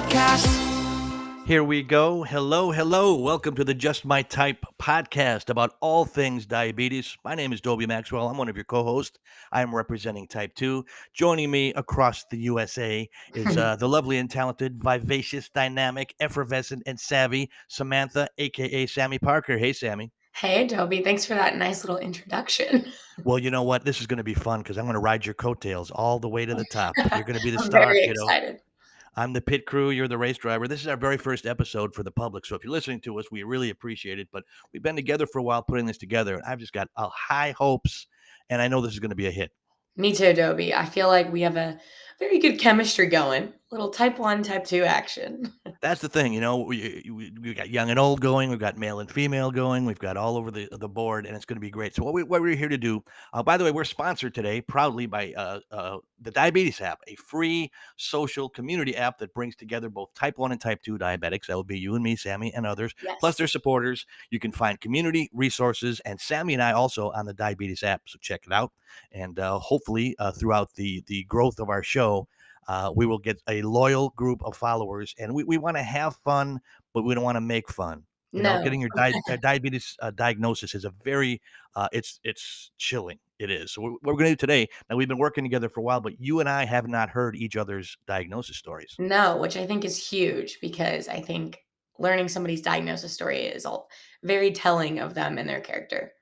podcast. Here we go. Hello, hello. Welcome to the Just My Type podcast about all things diabetes. My name is Dobie Maxwell. I'm one of your co-hosts. I am representing Type 2. Joining me across the USA is the lovely and talented, vivacious, dynamic, effervescent, and savvy Samantha, a.k.a. Sami Parker. Hey, Sami. Hey, Dobie. Thanks for that nice little introduction. Well, you know what? This is going to be fun because I'm going to ride your coattails all the way to the top. You're going to be the I'm star, very kiddo. excited. I'm the pit crew. You're the race driver. This is our very first episode for the public. So if you're listening to us, we really appreciate it. But we've been together for a while putting this together. And I've just got high hopes. And I know this is going to be a hit. Me too, Dobie. I feel like we have a very good chemistry going. Little type 1, type 2 action. That's the thing. We got young and old going. We've got male and female going. We've got all over the board. And it's going to be great. So what we're here to do, by the way, we're sponsored today proudly by the Diabetes app, a free social community app that brings together both type 1 and type 2 diabetics. That would be you and me, Sami, and others, plus Yes. their supporters. You can find community resources, and Sami and I also on the Diabetes app. So check it out. And hopefully throughout the growth of our show, we will get a loyal group of followers, and we want to have fun, but we don't want to make fun. No. Getting your diabetes diagnosis is a very, it's chilling. It is. So what we're going to do today, now we've been working together for a while, but you and I have not heard each other's diagnosis stories. No, which I think is huge because I think learning somebody's diagnosis story is all very telling of them and their character.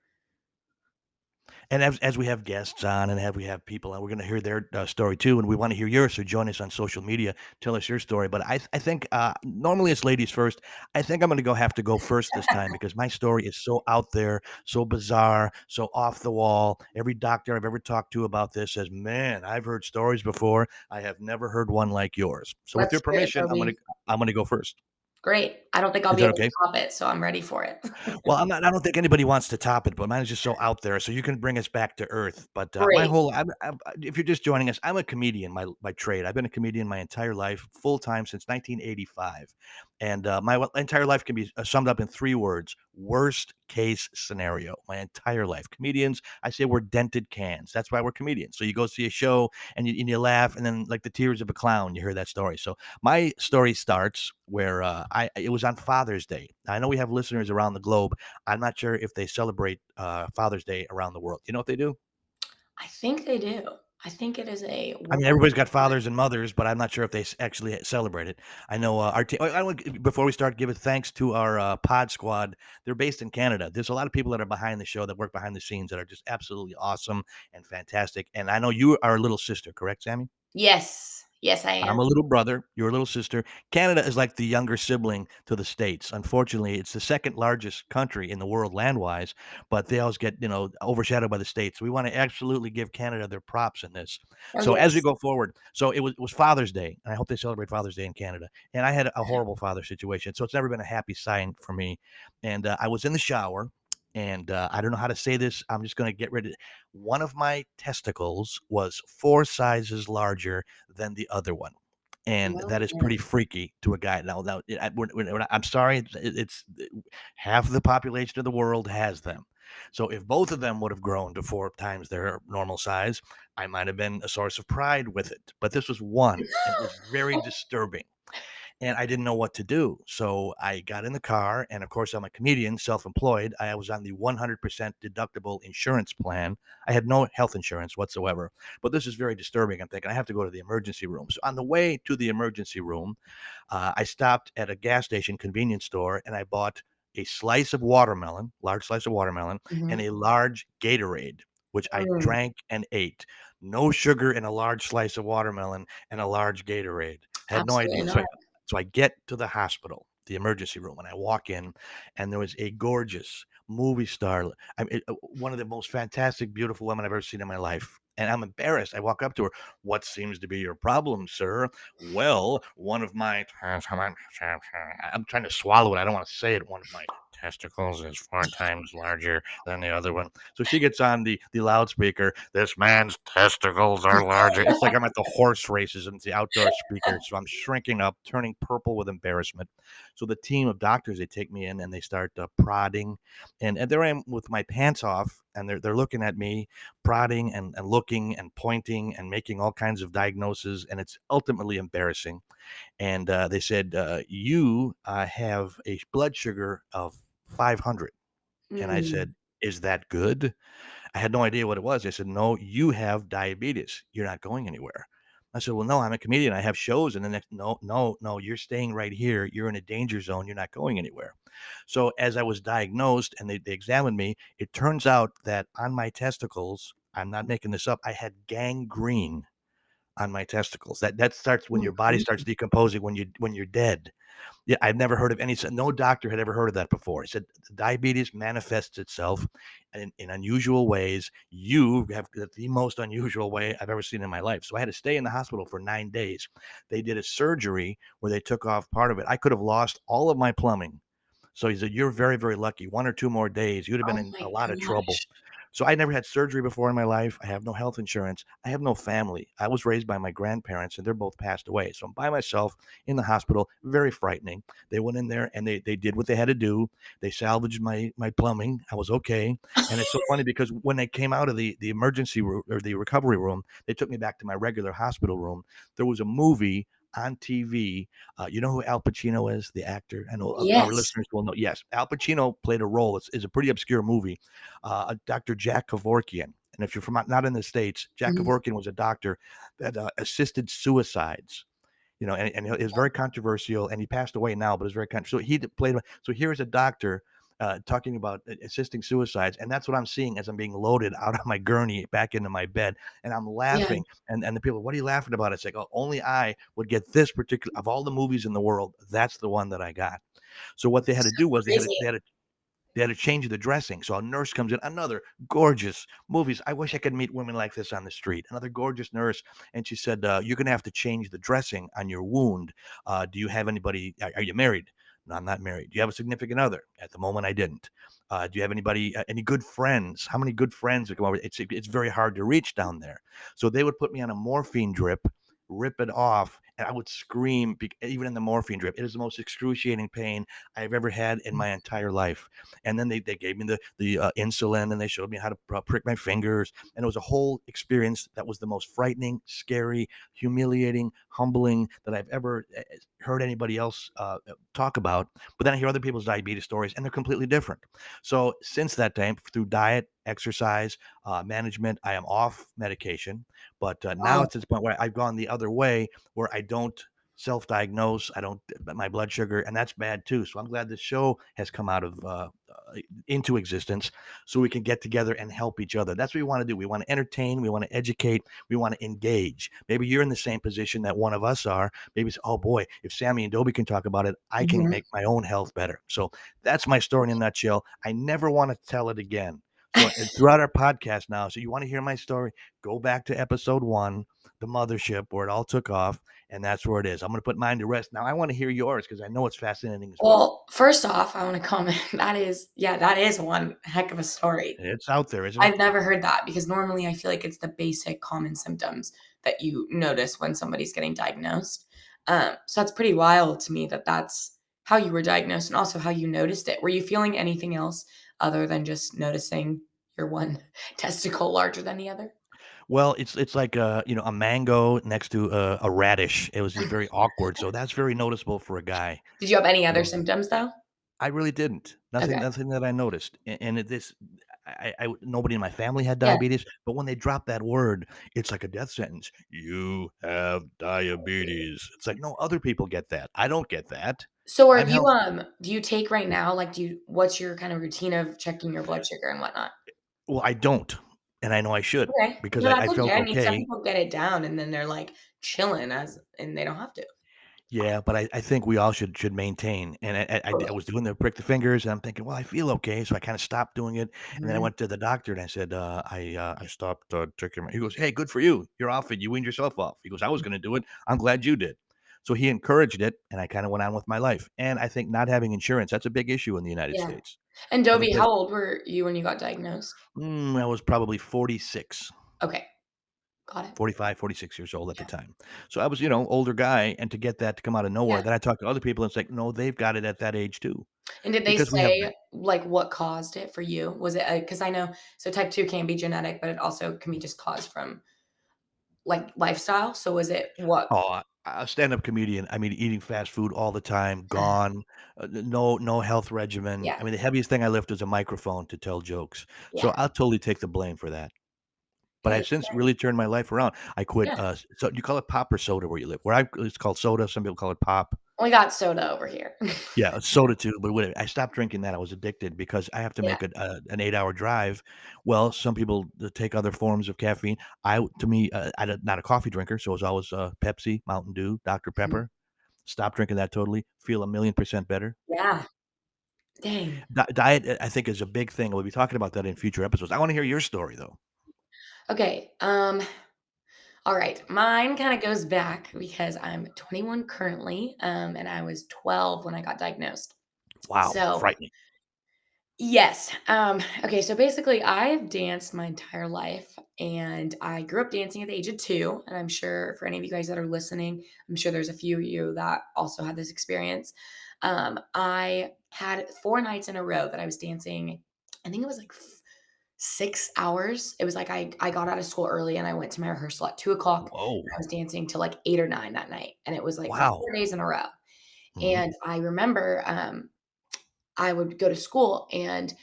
And as we have guests on and we have people on, we're going to hear their story too. And we want to hear yours. So join us on social media. Tell us your story. But I think normally it's ladies first. I think I'm going to have to go first this time because my story is so out there, so bizarre, so off the wall. Every doctor I've ever talked to about this says, man, I've heard stories before. I have never heard one like yours. So with Let's your hear it, permission, Dobie. I'm going to go first. Great. I don't think I'll Is be that able to okay? top it, so I'm ready for it. Well, I don't think anybody wants to top it, but mine is just so out there. So you can bring us back to earth. But Great. if you're just joining us, I'm a comedian by trade. I've been a comedian my entire life, full time since 1985, and my entire life can be summed up in 3 words: worst case scenario. My entire life, comedians. I say we're dented cans. That's why we're comedians. So you go see a show and you laugh, and then like the tears of a clown, you hear that story. So my story starts where it was on Father's Day. I know we have listeners around the globe. I'm not sure if they celebrate Father's Day around the world. You know what they do? I think they do. I think it is a I mean, world. everybody's got fathers and mothers, but I'm not sure if they actually celebrate it. I know our team. Before we start, give it thanks to our pod squad. They're based in Canada. There's a lot of people that are behind the show that work behind the scenes that are just absolutely awesome and fantastic. And I know you are a little sister, correct, Sammy? Yes. Yes, I am. I'm a little brother. You're a little sister. Canada is like the younger sibling to the States. Unfortunately, it's the second largest country in the world land-wise, but they always get, overshadowed by the States. We want to absolutely give Canada their props in this. Oh, So as we yes. go forward, so it was Father's Day, and I hope they celebrate Father's Day in Canada. And I had a horrible father situation, so it's never been a happy sign for me. And I was in the shower, and I don't know how to say this. I'm just going to get rid of it. One of my testicles was 4 sizes larger than the other one, and that is pretty Okay. freaky to a guy. Now, I'm sorry, it's half the population of the world has them. So if both of them would have grown to 4 times their normal size, I might have been a source of pride with it. But this was one, and it was very disturbing and I didn't know what to do. So I got in the car, and of course, I'm a comedian, self-employed. I was on the 100% deductible insurance plan. I had no health insurance whatsoever. But this is very disturbing. I'm thinking I have to go to the emergency room. So on the way to the emergency room, I stopped at a gas station convenience store, and I bought a slice of watermelon, large slice of watermelon, and Mhm. a large Gatorade, which I Mm, drank and ate. No sugar in a large slice of watermelon and a large Gatorade. Had no absolutely idea. not. So I get to the hospital, the emergency room, and I walk in, and there was a gorgeous movie star. I mean, one of the most fantastic, beautiful women I've ever seen in my life. And I'm embarrassed. I walk up to her. What seems to be your problem, sir? Well, one of my. I'm trying to swallow it. I don't want to say it. One of my testicles is 4 times larger than the other one. So she gets on the loudspeaker. This man's testicles are larger. It's like I'm at the horse races and it's the outdoor speaker. So I'm shrinking up, turning purple with embarrassment. So the team of doctors, they take me in and they start prodding. And there I am with my pants off. And they're looking at me, prodding and looking and pointing and making all kinds of diagnoses. And it's ultimately embarrassing. and they said, "You have a blood sugar of 500." And I said, Mm. "Is that good?" I had no idea what it was. They said, "No, you have diabetes. You're not going anywhere." I said, "Well, no, I'm a comedian. I have shows." And the next, "No, no, no, you're staying right here. You're in a danger zone. You're not going anywhere." So as I was diagnosed and they examined me, it turns out that on my testicles, I'm not making this up, I had gangrene on my testicles. That starts when your body starts Mhm. decomposing when you're dead. Yeah, I've never heard of any no doctor had ever heard of that before. He said diabetes manifests itself in unusual ways. You have the most unusual way I've ever seen in my life. So I had to stay in the hospital for 9 days. They did a surgery where they took off part of it. I could have lost all of my plumbing. So he said, "You're very, very lucky. 1 or 2 more days, you'd have been Oh in a my lot of trouble." gosh. So I never had surgery before in my life. I have no health insurance. I have no family. I was raised by my grandparents and they're both passed away. So I'm by myself in the hospital, very frightening. They went in there and they did what they had to do. They salvaged my plumbing. I was okay. And it's so funny because when they came out of the emergency room or the recovery room, they took me back to my regular hospital room. There was a movie on TV. You know who Al Pacino is, the actor? I know our Yes. listeners will know. Yes, Al Pacino played a role. It's a pretty obscure movie. Dr. Jack Kevorkian. And if you're from not in the States, Jack Mhm. Kevorkian was a doctor that assisted suicides. And it was very controversial, and he passed away now, but it's very controversial. So he played. So here's a doctor talking about assisting suicides, and that's what I'm seeing as I'm being loaded out of my gurney back into my bed, and I'm Yeah. laughing. And the people, what are you laughing about? It's like, oh, only I would get this particular of all the movies in the world. That's the one that I got. So what they had to So do was crazy. they had to change the dressing. So a nurse comes in, another gorgeous movies. I wish I could meet women like this on the street. Another gorgeous nurse, and she said, "You're going to have to change the dressing on your wound. Do you have anybody? Are you married?" No, I'm not married. Do you have a significant other? At the moment, I didn't. Do you have anybody, any good friends? How many good friends would come over? It's very hard to reach down there. So they would put me on a morphine drip, rip it off, and I would scream, even in the morphine drip. It is the most excruciating pain I've ever had in my entire life. And then they gave me the insulin and they showed me how to prick my fingers. And it was a whole experience that was the most frightening, scary, humiliating, humbling that I've ever heard anybody else talk about. But then I hear other people's diabetes stories and they're completely different. So since that time, through diet, exercise, management, I am off medication. But now Wow. it's to the point where I've gone the other way where I don't self-diagnose. I don't my blood sugar, and that's bad too. So I'm glad this show has come out of into existence, so we can get together and help each other. That's what we want to do. We want to entertain. We want to educate. We want to engage. Maybe you're in the same position that one of us are. Maybe it's, oh boy, if Sammy and Dobie can talk about it, I can Mhm. make my own health better. So that's my story in a nutshell. I never want to tell it again. So throughout our podcast now, so you want to hear my story, go back to episode 1, the mothership, where it all took off, and that's where it is. I'm going to put mine to rest. Now I want to hear yours because I know it's fascinating as well. Well, first off, I wanna comment, that is yeah, that is one heck of a story. It's out there, isn't I've it? never heard that because normally I feel like it's the basic common symptoms that you notice when somebody's getting diagnosed. So that's pretty wild to me that that's how you were diagnosed and also how you noticed it. Were you feeling anything else other than just noticing your one testicle larger than the other? Well, it's like a mango next to a radish. It was just very awkward. So that's very noticeable for a guy. Did you have any You other know, symptoms though? I really didn't. Nothing, Okay. nothing that I noticed. And this, nobody in my family had Yeah. diabetes. But when they drop that word, it's like a death sentence. You have diabetes. It's like no other people get that. I don't get that. So are I'm you, healthy. do you take right now, like, what's your kind of routine of checking your blood sugar and whatnot? Well, I don't, and I know I should Okay. because No, I that's okay. felt I mean, some okay. people get it down and then they're, like, chilling as and they don't have to. Yeah, but I think we all should maintain, and I Totally. was doing the prick the fingers, and I'm thinking, "Well, I feel okay," so I kinda stopped doing it, and then I Mhm. went to the doctor, and I said, I stopped, taking my" he goes, "Hey, good for you. You're off it. You weaned yourself off." He goes, "I was gonna do it. I'm glad you did." So he encouraged it, and I kinda went on with my life, and I think not having insurance, that's a big issue in the United Yeah. States. And I think Dobie, that how old were you when you got diagnosed? I was probably 46. Okay, got it. 45, 46 years old at the Yeah. time. So I was, older guy, and to get that to come out of nowhere, Yeah. then I talked to other people, and it's like, "No, they've got it at that age too." And did they Because we have say, like, what caused it for you? Was it because I know so type 2 can be genetic, but it also can be just caused from, like, lifestyle, so was it what oh, A stand-up comedian, I mean, eating fast food all the time, gone, no health regimen. Yeah, I mean, the heaviest thing I lift is a microphone to tell jokes. So yeah. I'll totally take the blame for that. But I've Hey, since really turned my life around. I quit, yeah. so you call it pop or soda where you live? Where I it's called soda, some people call it pop. We got soda over here. Yeah, soda too, but whatever. I stopped drinking that, I was addicted because I have to Yeah. make an 8-hour drive. Well, some people take other forms of caffeine. To me, I'm not a coffee drinker, so it's always, Pepsi, Mountain Dew, Dr. Mhm. Pepper. Stop drinking that totally, feel a million percent better. Yeah. Dang. Diet, I think, is a big thing. We'll be talking about that in future episodes. I wanna hear your story, though. Okay, all right. Mine kinda goes back because I'm 21 currently, and I was 12 when I got diagnosed. Wow, So frightening. yes. Okay, so basically I've danced my entire life and I grew up dancing at the age of 2, and I'm sure for any of you guys that are listening, I'm sure there's a few of you that also had this experience. I had 4 nights in a row that I was dancing. I think it was like 6 hours. It was like I got out of school early and I went to my rehearsal at 2 o'clock. I Whoa. was dancing till like 8 or 9 that night, and it was like for Wow. 4 days in a row. Mhm, And I remember I would go to school and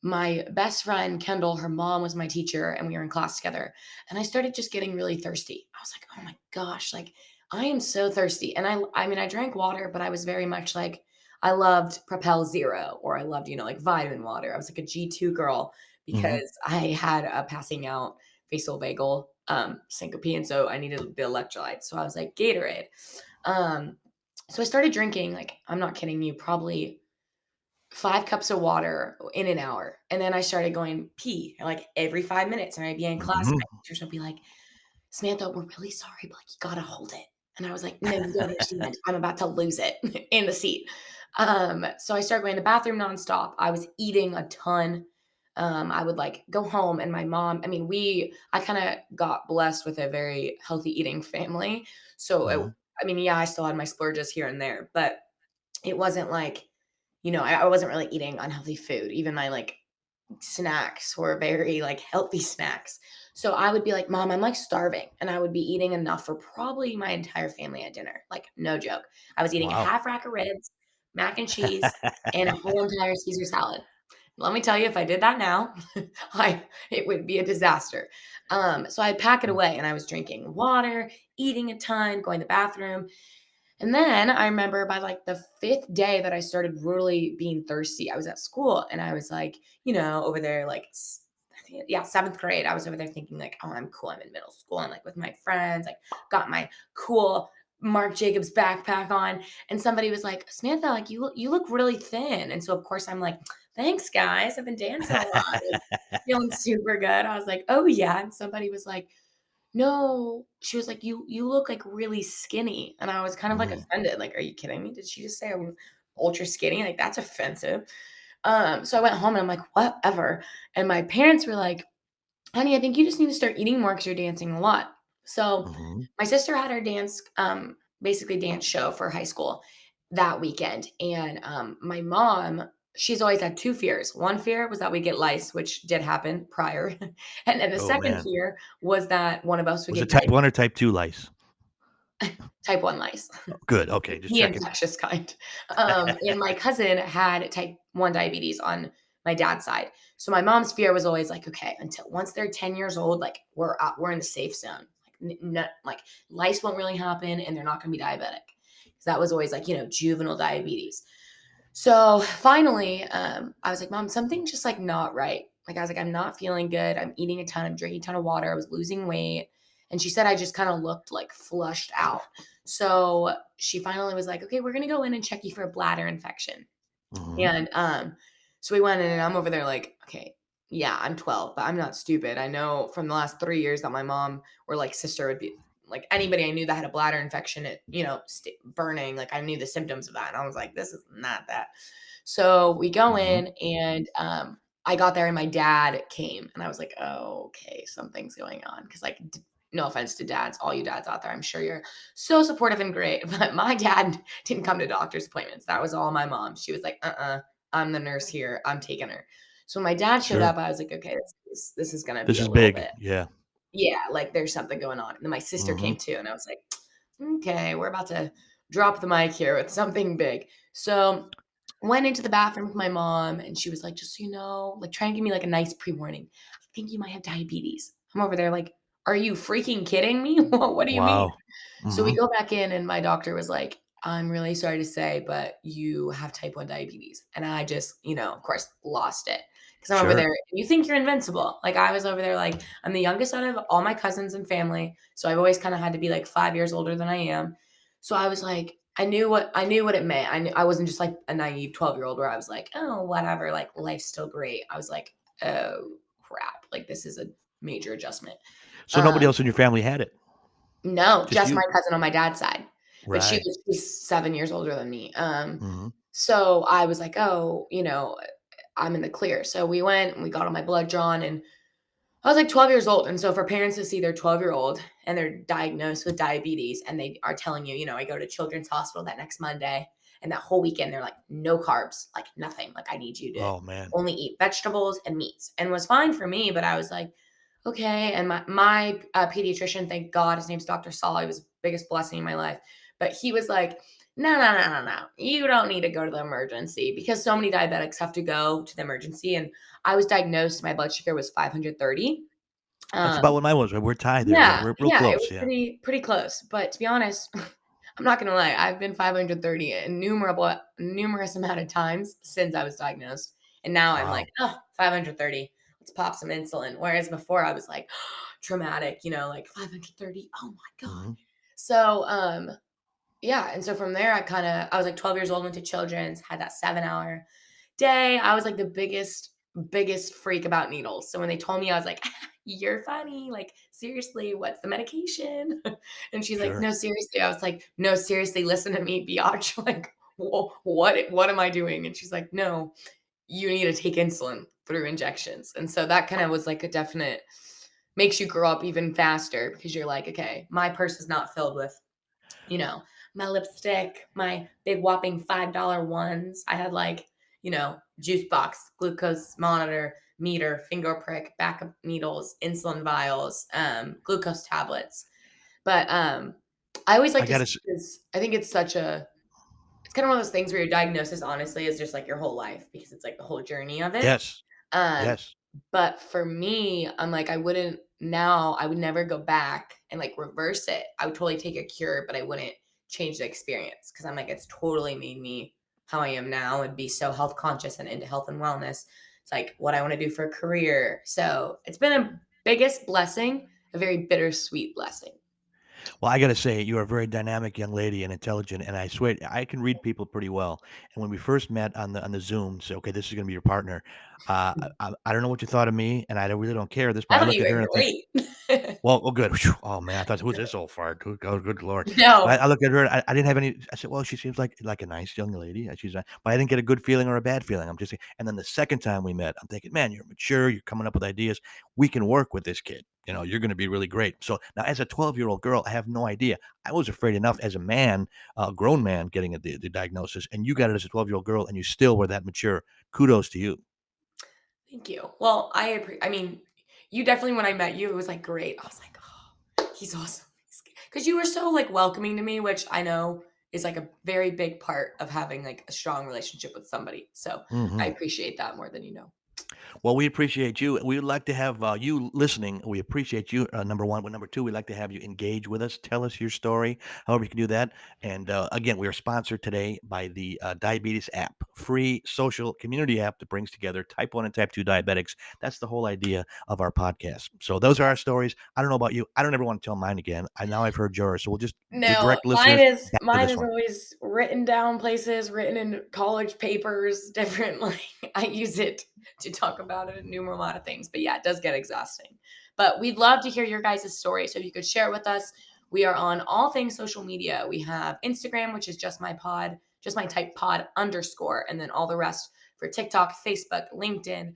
my best friend Kendall, her mom was my teacher and we were in class together. And I started just getting really thirsty. I was like, "Oh my gosh, like I am so thirsty." And I mean I drank water, but I was very much like I loved Propel Zero or I loved, like vitamin water. I was like a G2 girl mhm. because I had a passing out facial vagal syncope and so I needed the electrolytes. So I was like Gatorade. Um so I started drinking like I'm not kidding you, probably 5 cups of water in an hour, and then I started going pee, like, every 5 minutes, and I'd be in class, and Mhm. my teachers would be like, "Samantha, we're really sorry, but, like, you gotta hold it." And I was like, "No, you don't understand. I'm about to lose it in the seat." So I started going to the bathroom nonstop. I was eating a ton. I would, like, go home, and my mom I kinda got blessed with a very healthy eating family, so Mhm. I mean, yeah, I still had my splurges here and there, but it wasn't like I wasn't really eating unhealthy food. Even my, like, snacks were very, like, healthy snacks. So I would be like, "Mom, I'm, like, starving," and I would be eating enough for probably my entire family at dinner, like, no joke. I was eating a Wow. half rack of ribs, mac and cheese, and a whole entire Caesar salad. Let me tell you, if I did that now, it would be a disaster. So I'd pack it Mm, away, and I was drinking water, eating a ton, going to the bathroom, and then I remember by like the 5th day that I started really being thirsty, I was at school and I was like, over there, like, I think, yeah, 7th grade. I was over there thinking, like, oh, I'm cool. I'm in middle school. I'm like with my friends, like, got my cool Marc Jacobs backpack on. And somebody was like, Samantha, like, you look really thin. And so, of course, I'm like, thanks, guys. I've been dancing a lot, like, feeling super good. I was like, oh, yeah. And somebody was like, no, she was like, "You look, like, really skinny," and I was kind of, like, mm, offended, like, "Are you kidding me? Did she just say I'm ultra skinny? Like, that's offensive." So I went home and I'm like, "Whatever," and my parents were like, "Honey, I think you just need to start eating more because 'cause you're dancing a lot." So, mhm. my sister had her basically dance show for high school that weekend, and, my mom, she's always had 2 fears. One fear was that we get lice, which did happen prior, and then the Oh, second man. fear was that one of us would Was it get type 1 diabetes. or type 2 lice? Type 1 lice, Good, okay, just the checking. infectious kind. And my cousin had type 1 diabetes on my dad's side. So my mom's fear was always like, "Okay, until once they're 10 years old, like, we're in the safe zone. Like, like, lice won't really happen, and they're not gonna be diabetic." 'Cause that was always like, juvenile diabetes. So finally, I was like, "Mom, something's just like not right." Like I was like, "I'm not feeling good. I'm eating a ton. I'm drinking a ton of water. I was losing weight." And she said I just kind of looked like flushed out. So she finally was like, "Okay, we're gonna go in and check you for a bladder infection." Mhm, And so we went in, and I'm over there like, "Okay, yeah, I'm 12, but I'm not stupid. I know from the last 3 years that my mom or like sister would be like anybody I knew that had a bladder infection, burning. Like I knew the symptoms of that, and I was like, this is not that." So we go mhm. in, and I got there, and my dad came, and I was like, "Oh, okay, something's going on." Because like, no offense to dads, all you dads out there, I'm sure you're so supportive and great, but my dad didn't come to doctor's appointments. That was all my mom. She was like, I'm the nurse here. I'm taking her." So when my dad showed Sure. up, I was like, okay, this is gonna This be a is little big, bit, yeah. yeah, like there's something going on. And then my sister came Mhm. too, and I was like, Okay, we're about to drop the mic here with something big. So, went into the bathroom with my mom, and she was like, "Just so you know," like trying to give me like a nice pre-warning. "I think you might have diabetes." I'm over there like, "Are you freaking kidding me? What do you mean?" Wow. So we Mhm. go back in, and my doctor was like, "I'm really sorry to say, but you have type 1 diabetes." And I just, of course, lost it because I'm over there. Sure. You think you're invincible. Like I was over there, like I'm the youngest out of all my cousins and family, so I've always kind of had to be like 5 years older than I am. So I was like, I knew what it meant. I wasn't just like a naive 12-year-old where I was like, oh, whatever, like life's still great. I was like, oh crap, like this is a major adjustment. So nobody Um, else in your family had it? no, Just just my you? cousin on my dad's side, but Right. she's 7 years older than me. Mhm. So I was like, "Oh, I'm in the clear." So we went and we got all my blood drawn, and I was like 12 years old, and so for parents to see their 12-year-old and they're diagnosed with diabetes and they are telling you, I go to Children's Hospital that next Monday, and that whole weekend they're like, "No carbs, like nothing. Like I need you to Oh, man. only eat vegetables and meats." And it was fine for me, but I was like, "Okay." And my pediatrician, thank God, his name's Dr. Saul. He was the biggest blessing in my life. But he was like, "No, no, no, no, no. You don't need to go to the emergency," because so many diabetics have to go to the emergency. And I was diagnosed, my blood sugar was 530. That's about Um, what mine was. We're tied there. We're yeah, we're real yeah, it close, was yeah. pretty close. But to be honest, I'm not gonna lie, I've been 530 innumerable numerous amount of times since I was diagnosed. And now I'm like, Wow. oh, 530. Let's pop some insulin. Whereas before I was like, traumatic, like 530. Oh my God. Mhm. So yeah, and so from there, I was like 12 years old, went to Children's, had that 7-hour day. I was like the biggest freak about needles. So when they told me, I was like, "You're funny. Like, seriously, what's the medication?" And she's like, Sure. "No, seriously." I was like, "No, seriously, listen to me, biatch. Like, what am I doing?" And she's like, "No, you need to take insulin through injections." And so that kind of was like a definite makes you grow up even faster because you're like, "Okay, my purse is not filled with you know, my lipstick, my big whopping $5 ones. I had like, juice box, glucose monitor, meter, finger prick, backup needles, insulin vials, glucose tablets. But I always like I to say gotta s this. I think it's kind of one of those things where your diagnosis honestly is just like your whole life because it's like the whole journey of it. Yes. Um, Yes. but for me, I'm like, I would never go back and like reverse it. I would totally take a cure, but I wouldn't change the experience because I'm like, it's totally made me how I am now and be so health conscious and into health and wellness. It's like what I want to do for a career. So it's been a biggest blessing, a very bittersweet blessing. Well, I gotta say, you're a very dynamic young lady and intelligent, and I swear I can read people pretty well. And when we first met on the Zoom, so okay, this is gonna be your partner. I don't know what you thought of me, and I really don't care at this I point. I thought look you at her and were I think, great. well, good. Phew. Oh man, I thought, who's this old fart? Good lord. But No, I looked at her. I didn't have any. I said, well, she seems like a nice young lady. But I didn't get a good feeling or a bad feeling. I'm just saying. And then the second time we met, I'm thinking, man, you're mature. You're coming up with ideas. We can work with this kid. You're going to be really great. So now, as a 12-year-old girl, I have no idea. I was afraid enough as a man, a grown man, getting the diagnosis, and you got it as a 12-year-old girl, and you still were that mature. Kudos to you. thank you. Well, I mean, you definitely when I met you, it was like great. I was like, "Oh, he's awesome." Because you were so like welcoming to me, which I know is like a very big part of having like a strong relationship with somebody. So I Hmm. appreciate that more than you know. Well, we appreciate you. We would like to have you listening. We appreciate you, number one. But number two, we'd like to have you engage with us. Tell us your story, however you can do that. And again, we are sponsored today by the Diabetes app, free social community app that brings together type 1 and type 2 diabetics. That's the whole idea of our podcast. So those are our stories. I don't know about you. I don't ever want to tell mine again. Now I've heard yours. So we'll just No, direct listeners back to mine this is one. always written down places, written in college papers, different like I use it to talk about it, numerous amount of things. But yeah, it does get exhausting. But we'd love to hear your guys' story. So if you could share it with us. We are on all things social media. We have Instagram, which is just my type pod underscore, and then all the rest for TikTok, Facebook, LinkedIn,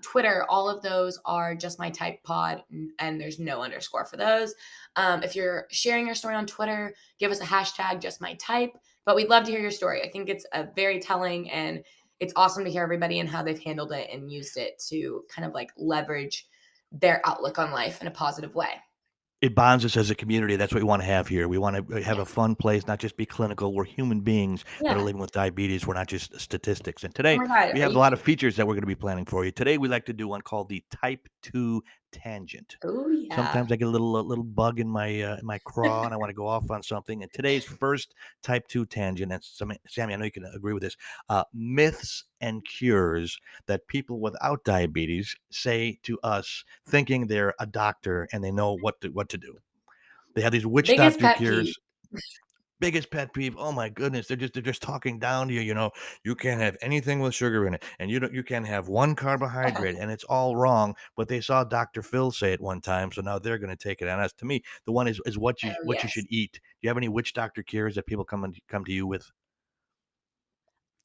Twitter. All of those are just my type pod, and there's no underscore for those. If you're sharing your story on Twitter, give us a hashtag just my type. But we'd love to hear your story. I think it's a very telling and it's awesome to hear everybody and how they've handled it and used it to kind of like leverage their outlook on life in a positive way. It bonds us as a community. That's what we wanna have here. We wanna have a Yes. fun place, not just be clinical. We're human beings that are Yeah. living with diabetes. We're not just statistics. And Oh today, my god, we are have a you lot of features that we're gonna be planning for you. Today, we like to do one called the Type 2 Tangent. oh, yeah. Sometimes I get a little bug in my craw, and I wanna go off on something. And today's first Type 2 tangent, and Sammy, I know you can agree with this, myths and cures that people without diabetes say to us, thinking they're a doctor and they know what to do. They have these witch Biggest doctor pet peeve. cures. Biggest pet peeve. Oh my goodness, they're just talking down to you. You can't have anything with sugar in it, and you can't have one carbohydrate, and it's all wrong. But they saw Dr. Phil say it one time, so now they're going to take it on us. To me, the one is Oh, what you yes. should eat. Do you have any witch doctor cures that people come to you with?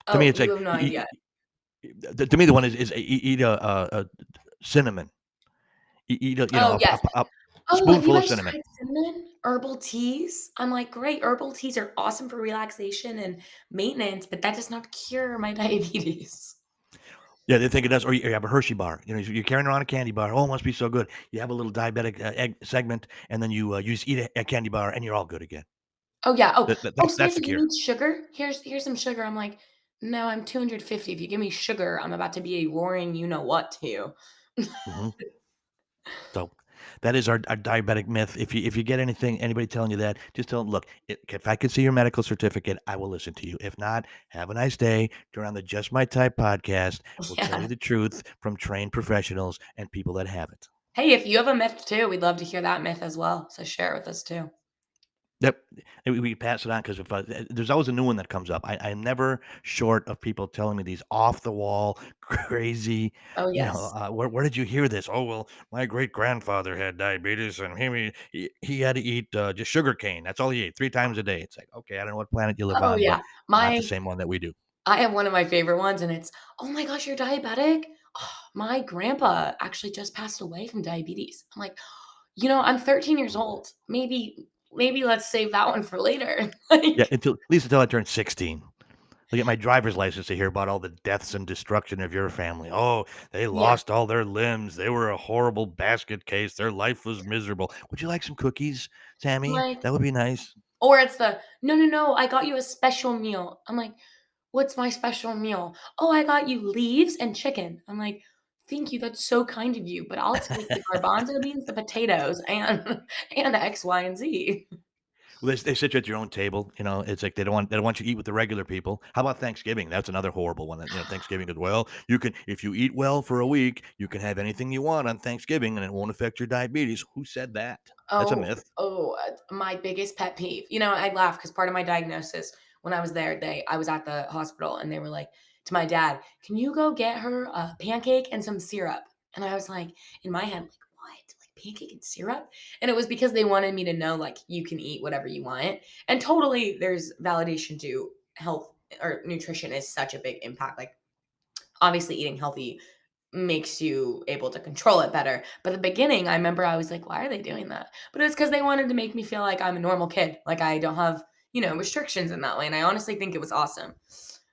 To me, Oh, it's you like have no idea. to me the one is eat a cinnamon. Eat a, Oh, yes. a Oh, have you spoonful of guys cinnamon. tried cinnamon herbal teas? I'm like, "Great, herbal teas are awesome for relaxation and maintenance, but that does not cure my diabetes." Yeah, they think it does, or you have a Hershey bar. You're carrying around a candy bar. Oh, it must be so good. You have a little diabetic egg segment, and then you just eat a candy bar, and you're all good again. Oh, yeah. Oh, "Oh, That's the Samantha, you cure. need sugar? Here's some sugar." I'm like, "No, I'm 250. If you give me sugar, I'm about to be a roaring you know what to you." Hmm. So that is our diabetic myth. If you get anybody telling you that, just tell them, look, if I can see your medical certificate, I will listen to you. If not, have a nice day. Turn on the Just My Type podcast. We'll tell you Yeah. the truth from trained professionals and people that have it. Hey, if you have a myth too, we'd love to hear that myth as well, so share it with us too. Yep, and we pass it on because if there's always a new one that comes up. I'm never short of people telling me these off the wall, crazy. Oh, yes. Where did you hear this? Oh well, my great grandfather had diabetes, and he had to eat just sugar cane. That's all he ate 3 times a day. It's like, okay, I don't know what planet you live Oh, on, but yeah. not the My same one that we do. I have one of my favorite ones, and it's, "Oh my gosh, you're diabetic? Oh, my grandpa actually just passed away from diabetes." I'm like, I'm 13 years old. Maybe let's save that one for later." Yeah, Like, at least until I turn 16. I get my driver's license to hear about all the deaths and destruction of your family. Oh, they yeah, lost all their limbs. They were a horrible basket case. Their life was miserable. Would you like some cookies, I'm Sammy? like That would be nice. or it's the, "No, no, no, I got you a special meal." I'm like, "What's my special meal?" "Oh, I got you leaves and chicken." I'm like, "Thank you, that's so kind of you, but I'll take the garbanzo beans, the potatoes, and and X, Y, and Z." Well, they sit you at your own table. It's like they don't want you to eat with the regular people. How about Thanksgiving? That's another horrible one. Thanksgiving as well. You can if you eat well for a week, you can have anything you want on Thanksgiving, and it won't affect your diabetes. Who said that? That's a Oh, myth. my biggest pet peeve. I laugh because part of my diagnosis when I was there, I was at the hospital and they were like to my dad, "Can you go get her a pancake and some syrup?" And I was like, in my head, like, "What? Like pancake and syrup?" And it was because they wanted me to know, like, you can eat whatever you want. And totally, there's validation to health or nutrition is such a big impact. Like, obviously, eating healthy makes you able to control it better. But at the beginning, I remember I was like, "Why are they doing that?" But it's because they wanted to make me feel like I'm a normal kid, like I don't have, restrictions in that way, and I honestly think it was awesome.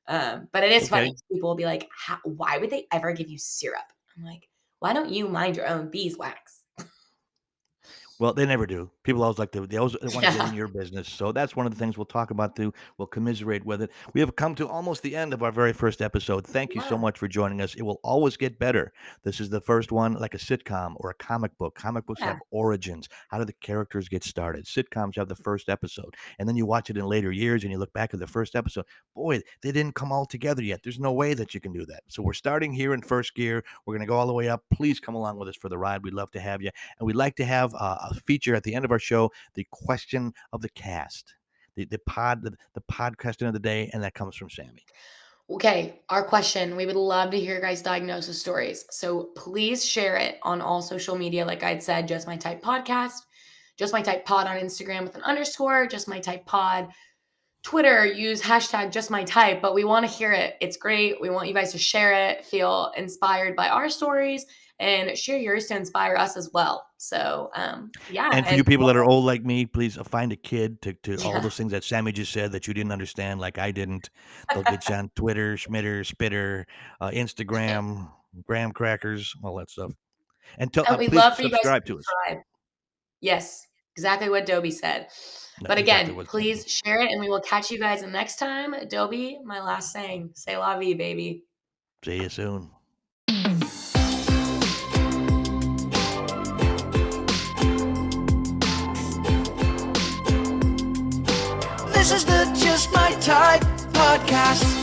But it is funny, Okay. 'cause people will be like, why would they ever give you syrup?" I'm like, "Why don't you mind your own beeswax?" Well, they never do. People always they always want to get Yeah, in your business. So that's one of the things we'll talk about too. We'll commiserate with it. We have come to almost the end of our very first episode. Thank you so yeah, much for joining us. It will always get better. This is the first one, like a sitcom or a comic book. Comic books yeah. have origins. How do the characters get started? Sitcoms have the first episode, and then you watch it in later years, and you look back at the first episode. Boy, they didn't come all together yet. There's no way that you can do that. So we're starting here in first gear. We're going to go all the way up. Please come along with us for the ride. We'd love to have you. And we'd like to have a feature at the end of our show, the question of the cast, the pod question of the day, and that comes from Sammy. Okay, our question. We would love to hear your guys' diagnosis stories. So please share it on all social media. Like I'd said, Just My Type Podcast, Just My Type Pod on Instagram with an underscore, Just My Type Pod. Twitter, use hashtag Just My Type, but we want to hear it. It's great. We want you guys to share it, feel inspired by our stories, and share yours to inspire us as well. So, yeah. And for And you people that are old like me, please find a kid to all yeah. those things that Sammy just said that you didn't understand, like I didn't. They'll get you on Twitter, Schmitter, Spitter, Instagram, graham crackers, all that stuff. And And we'd please love for you guys to subscribe to us. subscribe. Yes. Exactly what Dobie said. No, But exactly again, what's going please on. share it, and we will catch you guys the next time. Dobie, my last saying, say la vie, baby. See you soon. This is the Just My Type podcast.